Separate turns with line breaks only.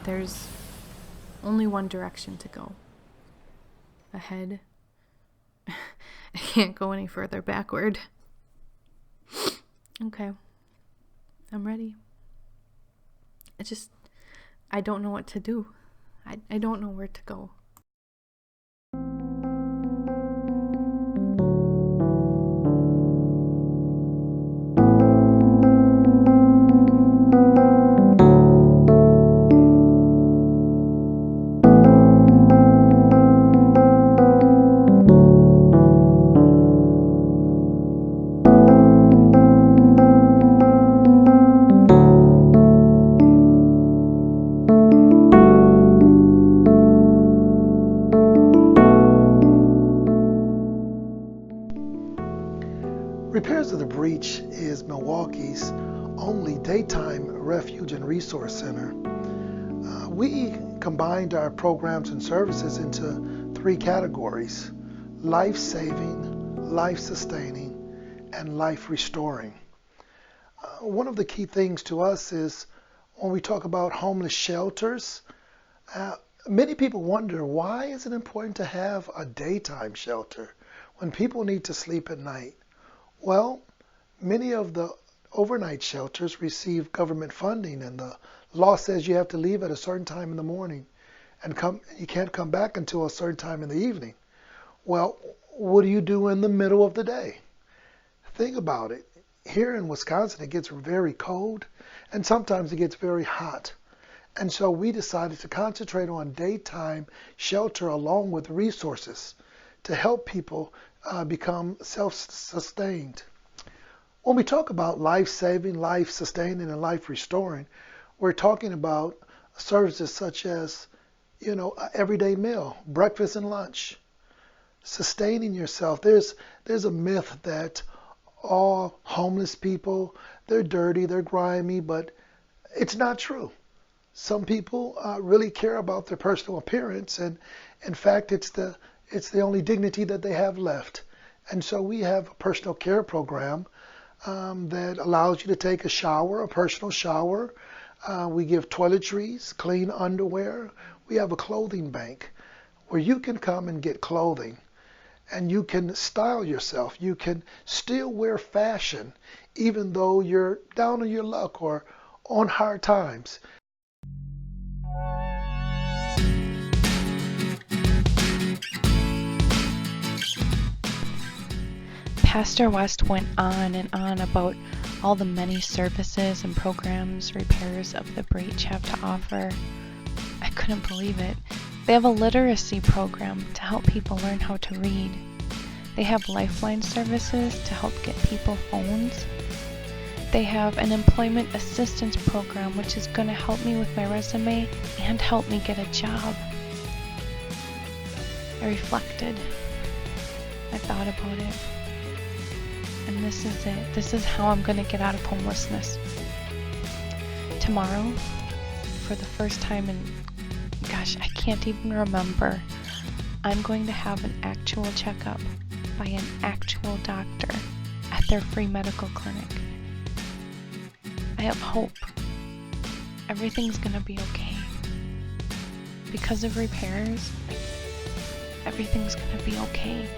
there's only one direction to go. Ahead. I can't go any further backward. Okay. I'm ready. I don't know what to do. I don't know where to go.
Repairs of the Breach is Milwaukee's only daytime refuge and resource center. We combined our programs and services into 3 categories: life-saving, life-sustaining, and life-restoring. One of the key things to us is when we talk about homeless shelters, many people wonder, why is it important to have a daytime shelter when people need to sleep at night? Well, many of the overnight shelters receive government funding, and the law says you have to leave at a certain time in the morning and you can't come back until a certain time in the evening. Well, what do you do in the middle of the day? Think about it. Here in Wisconsin, it gets very cold, and sometimes it gets very hot. And so we decided to concentrate on daytime shelter along with resources to help people become self-sustained. When we talk about life-saving, life-sustaining, and life-restoring, we're talking about services such as, an everyday meal, breakfast and lunch, sustaining yourself. There's a myth that all homeless people, they're dirty, they're grimy, but it's not true. Some people really care about their personal appearance, and in fact, it's the only dignity that they have left. And so we have a personal care program that allows you to take a shower, a personal shower. We give toiletries, clean underwear. We have a clothing bank where you can come and get clothing, and you can style yourself. You can still wear fashion even though you're down on your luck or on hard times.
Pastor West went on and on about all the many services and programs Repairs of the Breach have to offer. I couldn't believe it. They have a literacy program to help people learn how to read. They have lifeline services to help get people phones. They have an employment assistance program which is going to help me with my resume and help me get a job. I reflected. I thought about it. And this is it. This is how I'm going to get out of homelessness. Tomorrow, for the first time in, I can't even remember, I'm going to have an actual checkup by an actual doctor at their free medical clinic. I have hope. Everything's going to be okay. Because of Repairs, everything's going to be okay.